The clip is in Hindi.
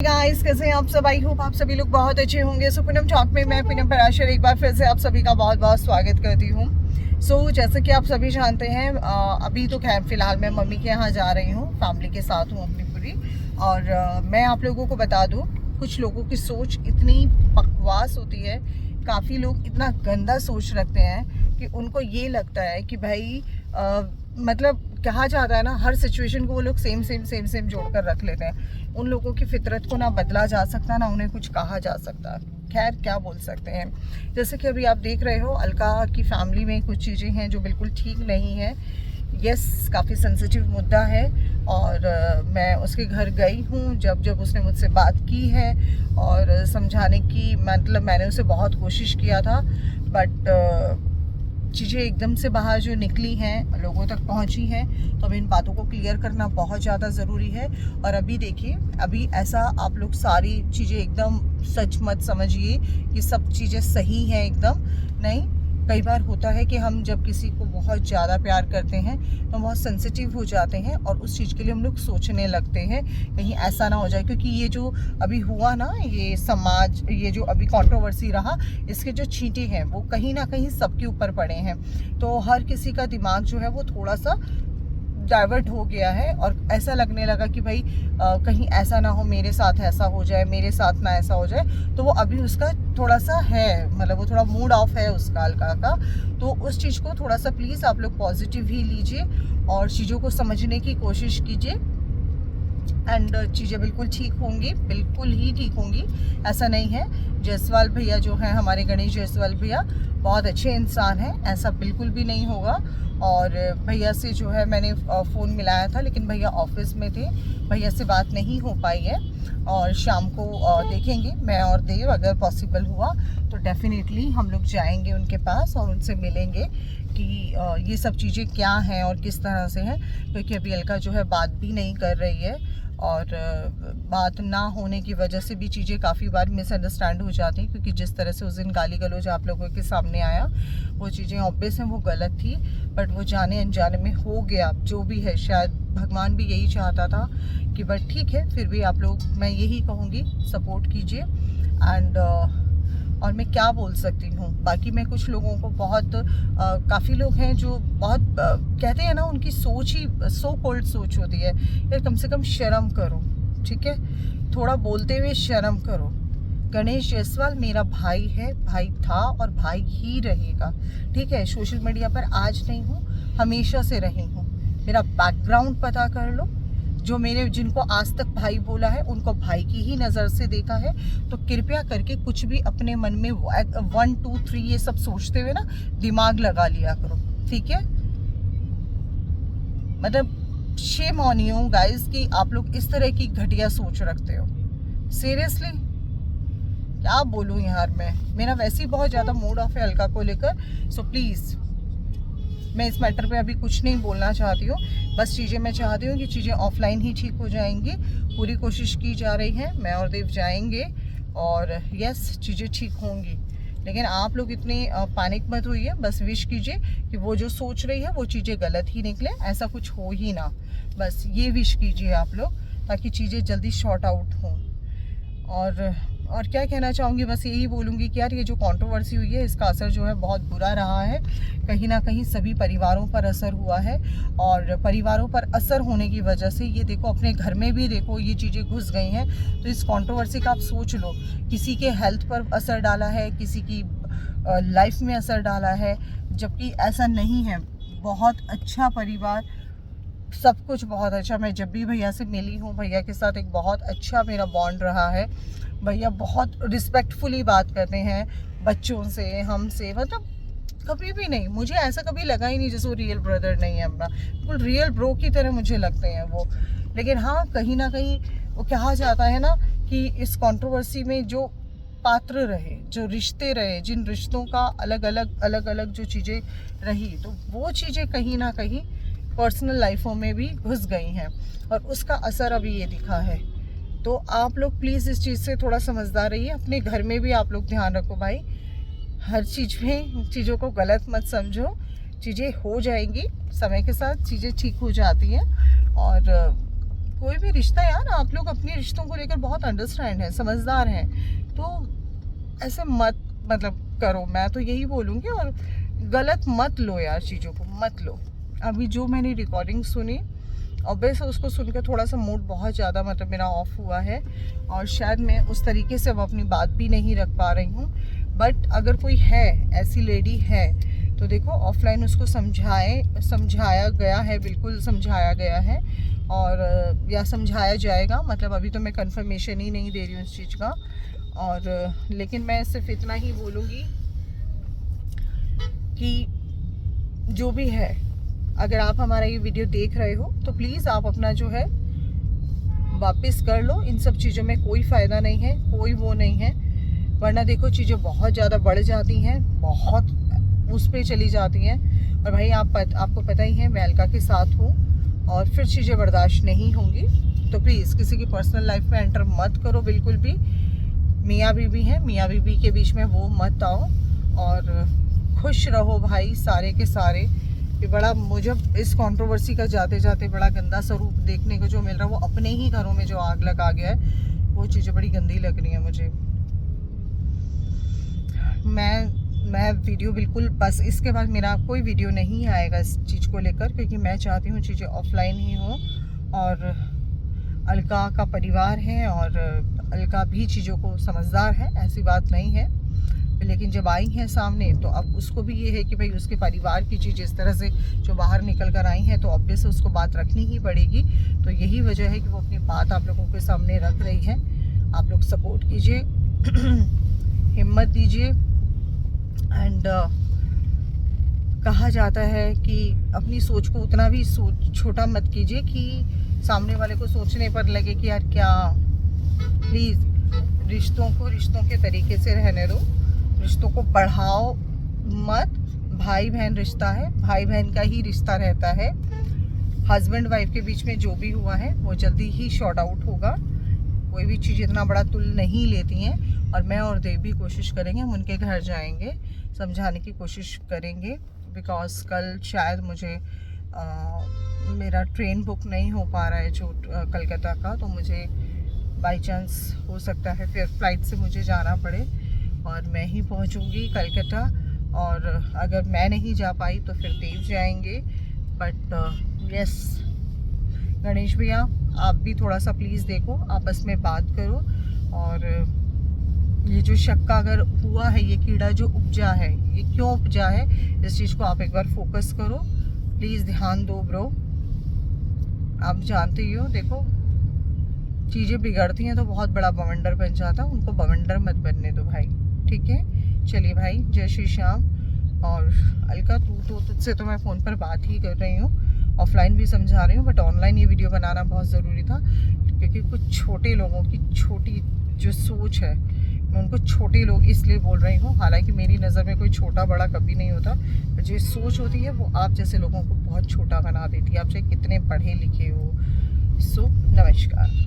गाइस, कैसे हैं आप सब। आई होप आप सभी लोग बहुत अच्छे होंगे। सो पूनम टॉक में मैं पूनम पराशर एक बार फिर से आप सभी का बहुत बहुत स्वागत करती हूँ। जैसे कि आप सभी जानते हैं, अभी तो खैर फिलहाल मैं मम्मी के यहाँ जा रही हूँ, फैमिली के साथ हूँ अपनी पूरी। और मैं आप लोगों को बता दूँ, कुछ लोगों की सोच इतनी बकवास होती है, काफ़ी लोग इतना गंदा सोच रखते हैं कि उनको ये लगता है कि भाई मतलब कहा जाता है ना, हर सिचुएशन को वो लोग सेम सेम जोड़ कर रख लेते हैं। उन लोगों की फितरत को ना बदला जा सकता, ना उन्हें कुछ कहा जा सकता। खैर क्या बोल सकते हैं। जैसे कि अभी आप देख रहे हो, अलका की फैमिली में कुछ चीज़ें हैं जो बिल्कुल ठीक नहीं है। यस, काफ़ी सेंसिटिव मुद्दा है। और मैं उसके घर गई हूँ, जब उसने मुझसे बात की है और समझाने की, मतलब मैंने उसे बहुत कोशिश किया था, बट चीज़ें एकदम से बाहर जो निकली हैं, लोगों तक पहुंची हैं, तो अब इन बातों को क्लियर करना बहुत ज़्यादा ज़रूरी है। और अभी देखिए, अभी ऐसा आप लोग सारी चीज़ें एकदम सच मत समझिए कि सब चीज़ें सही हैं, एकदम नहीं। कई बार होता है कि हम जब किसी को बहुत ज़्यादा प्यार करते हैं तो हम बहुत सेंसिटिव हो जाते हैं और उस चीज़ के लिए हम लोग सोचने लगते हैं कहीं ऐसा ना हो जाए। क्योंकि ये जो अभी हुआ ना, ये समाज, ये जो अभी कंट्रोवर्सी रहा, इसके जो छींटे हैं वो कहीं ना कहीं सबके ऊपर पड़े हैं। तो हर किसी का दिमाग जो है वो थोड़ा सा डाइवर्ट हो गया है और ऐसा लगने लगा कि भाई कहीं ऐसा ना हो, मेरे साथ ऐसा हो जाए, मेरे साथ ना ऐसा हो जाए। तो वो अभी उसका थोड़ा सा है, मतलब वो थोड़ा मूड ऑफ है उसका, अलका का। तो उस चीज़ को थोड़ा सा प्लीज़ आप लोग पॉजिटिव ही लीजिए और चीज़ों को समझने की कोशिश कीजिए। एंड चीज़ें बिल्कुल ठीक होंगी, बिल्कुल ही ठीक होंगी। ऐसा नहीं है। जायसवाल भैया जो हैं, हमारे गणेश जायसवाल भैया बहुत अच्छे इंसान हैं, ऐसा बिल्कुल भी नहीं होगा। और भैया से जो है मैंने फ़ोन मिलाया था, लेकिन भैया ऑफिस में थे, भैया से बात नहीं हो पाई है। और शाम को देखेंगे, मैं और देव, अगर पॉसिबल हुआ तो डेफिनेटली हम लोग जाएंगे उनके पास और उनसे मिलेंगे कि ये सब चीज़ें क्या हैं और किस तरह से हैं। क्योंकि अभी अलका जो है बात भी नहीं कर रही है और बात ना होने की वजह से भी चीज़ें काफ़ी बार मिसअंडरस्टैंड हो जाती हैं। क्योंकि जिस तरह से उस दिन गाली गलौज आप लोगों के सामने आया, वो चीज़ें ऑब्वियस हैं, वो गलत थी, बट वो जाने अनजाने में हो गया। जो भी है, शायद भगवान भी यही चाहता था कि बट ठीक है, फिर भी आप लोग, मैं यही कहूँगी, सपोर्ट कीजिए। एंड और मैं क्या बोल सकती हूँ, बाकी मैं कुछ लोगों को बहुत काफ़ी लोग हैं जो बहुत कहते हैं ना, उनकी सोच ही सो कोल्ड सोच होती है। यार कम से कम शर्म करो, ठीक है, थोड़ा बोलते हुए शर्म करो। गणेश जायसवाल मेरा भाई है, भाई था और भाई ही रहेगा, ठीक है। सोशल मीडिया पर आज नहीं हूँ, हमेशा से रही हूँ। मेरा बैकग्राउंड पता कर लो। जो मेरे, जिनको आज तक भाई बोला है, उनको भाई की ही नज़र से देखा है। तो कृपया करके कुछ भी अपने मन में 1 2 3 ये सब सोचते हुए ना दिमाग लगा लिया करो, ठीक है। मतलब शेम ऑन यू गाइस कि आप लोग इस तरह की घटिया सोच रखते हो। सीरियसली क्या बोलूँ यार, मेरा वैसे ही बहुत ज़्यादा मूड ऑफ है अलका को लेकर। सो प्लीज़, मैं इस मैटर पे अभी कुछ नहीं बोलना चाहती हूँ। बस चीज़ें मैं चाहती हूँ कि चीज़ें ऑफलाइन ही ठीक हो जाएंगी। पूरी कोशिश की जा रही है, मैं और देव जाएंगे और यस, चीज़ें ठीक होंगी। लेकिन आप लोग इतने पैनिक मत होइए, बस विश कीजिए कि वो जो सोच रही है वो चीज़ें गलत ही निकले, ऐसा कुछ हो ही ना। बस ये विश कीजिए आप लोग, ताकि चीज़ें जल्दी शॉर्ट आउट हों। और क्या कहना चाहूँगी, बस यही बोलूँगी कि यार ये जो कंट्रोवर्सी हुई है, इसका असर जो है बहुत बुरा रहा है। कहीं ना कहीं सभी परिवारों पर असर हुआ है और परिवारों पर असर होने की वजह से ये देखो, अपने घर में भी देखो ये चीज़ें घुस गई हैं। तो इस कंट्रोवर्सी का आप सोच लो, किसी के हेल्थ पर असर डाला है, किसी की लाइफ में असर डाला है, जबकि ऐसा नहीं है। बहुत अच्छा परिवार, सब कुछ बहुत अच्छा। मैं जब भी भैया से मिली हूँ, भैया के साथ एक बहुत अच्छा मेरा बॉन्ड रहा है। भैया बहुत रिस्पेक्टफुली बात करते हैं बच्चों से, हमसे, मतलब कभी भी नहीं, मुझे ऐसा कभी लगा ही नहीं जैसे वो रियल ब्रदर नहीं है अपना, बिल्कुल रियल ब्रो की तरह मुझे लगते हैं वो। लेकिन हाँ, कहीं ना कहीं वो कहा जाता है ना कि इस कंट्रोवर्सी में जो पात्र रहे, जो रिश्ते रहे, जिन रिश्तों का अलग अलग जो चीज़ें रही, तो वो चीज़ें कहीं ना कहीं पर्सनल लाइफों में भी घुस गई हैं और उसका असर अभी ये दिखा है। तो आप लोग प्लीज़ इस चीज़ से थोड़ा समझदार रहिए। अपने घर में भी आप लोग ध्यान रखो भाई, हर चीज़ में चीज़ों को गलत मत समझो। चीज़ें हो जाएंगी, समय के साथ चीज़ें ठीक हो जाती हैं। और कोई भी रिश्ता यार, आप लोग अपने रिश्तों को लेकर बहुत अंडरस्टैंड है, समझदार हैं, तो ऐसे मत मतलब करो, मैं तो यही बोलूँगी। और गलत मत लो यार, चीज़ों को मत लो। अभी जो मैंने रिकॉर्डिंग सुनी, ऑब्वियस उसको सुनकर थोड़ा सा मूड बहुत ज़्यादा मतलब मेरा ऑफ हुआ है, और शायद मैं उस तरीके से अब अपनी बात भी नहीं रख पा रही हूँ। बट अगर कोई है, ऐसी लेडी है, तो देखो ऑफलाइन उसको समझाया गया है, बिल्कुल समझाया गया है, और या समझाया जाएगा। मतलब अभी तो मैं कंफर्मेशन ही नहीं दे रही हूँ इस चीज़ का। और लेकिन मैं सिर्फ इतना ही बोलूँगी कि जो भी है, अगर आप हमारा ये वीडियो देख रहे हो तो प्लीज़ आप अपना जो है वापस कर लो। इन सब चीज़ों में कोई फ़ायदा नहीं है, कोई वो नहीं है, वरना देखो चीज़ें बहुत ज़्यादा बढ़ जाती हैं, बहुत उस पर चली जाती हैं। और भाई आपको पता ही है मैं अलका के साथ हूँ, और फिर चीज़ें बर्दाश्त नहीं होंगी। तो प्लीज़ किसी की पर्सनल लाइफ में एंटर मत करो बिल्कुल भी। मियाँ बीवी हैं, मियाँ बीवी के बीच में वो मत आओ, और खुश रहो भाई सारे के सारे। ये बड़ा मुझे इस कंट्रोवर्सी का जाते जाते बड़ा गंदा स्वरूप देखने को जो मिल रहा है, वो अपने ही घरों में जो आग लगा गया है, वो चीज़ें बड़ी गंदी लग रही हैं मुझे। मैं वीडियो बिल्कुल, बस इसके बाद मेरा कोई वीडियो नहीं आएगा इस चीज़ को लेकर, क्योंकि मैं चाहती हूँ चीज़ें ऑफलाइन ही हो। और अलका का परिवार है, और अलका भी चीज़ों को समझदार है, ऐसी बात नहीं है। लेकिन जब आई हैं सामने, तो अब उसको भी ये है कि भाई उसके परिवार की चीज़ इस तरह से जो बाहर निकल कर आई हैं, तो ऑब्वियस उसको बात रखनी ही पड़ेगी। तो यही वजह है कि वो अपनी बात आप लोगों के सामने रख रही है। आप लोग सपोर्ट कीजिए, हिम्मत दीजिए। एंड कहा जाता है कि अपनी सोच को उतना भी छोटा मत कीजिए कि सामने वाले को सोचने पर लगे कि यार क्या। प्लीज़ रिश्तों के तरीके से रहने दो, रिश्तों को बढ़ाओ मत। भाई बहन रिश्ता है, भाई बहन का ही रिश्ता रहता है। हस्बैंड वाइफ के बीच में जो भी हुआ है वो जल्दी ही शॉर्ट आउट होगा। कोई भी चीज़ इतना बड़ा तुल नहीं लेती हैं। और मैं और देव भी कोशिश करेंगे, हम उनके घर जाएंगे, समझाने की कोशिश करेंगे। बिकॉज कल शायद मुझे मेरा ट्रेन बुक नहीं हो पा रहा है जो कलकत्ता का, तो मुझे बाई चांस हो सकता है फिर फ्लाइट से मुझे जाना पड़े, और मैं ही पहुंचूंगी कलकत्ता। और अगर मैं नहीं जा पाई तो फिर देव जाएंगे। बट यस गणेश भैया, आप भी थोड़ा सा प्लीज़ देखो, आपस में बात करो। और ये जो शक अगर हुआ है, ये कीड़ा जो उपजा है, ये क्यों उपजा है, इस चीज़ को आप एक बार फोकस करो, प्लीज़ ध्यान दो ब्रो। आप जानते ही हो, देखो चीज़ें बिगड़ती हैं तो बहुत बड़ा बवंडर बन जाता है, उनको बवंडर मत बनने दो भाई, ठीक है। चलिए भाई, जय श्री श्याम। और अलका तुझसे तो मैं फ़ोन पर बात ही कर रही हूँ, ऑफलाइन भी समझा रही हूँ, बट ऑनलाइन ये वीडियो बनाना बहुत ज़रूरी था, क्योंकि कुछ छोटे लोगों की छोटी जो सोच है, मैं उनको छोटे लोग इसलिए बोल रही हूँ। हालांकि मेरी नज़र में कोई छोटा बड़ा कभी नहीं होता, पर जो सोच होती है वो आप जैसे लोगों को बहुत छोटा बना देती है, आप चाहे कितने पढ़े लिखे हो। सो नमस्कार।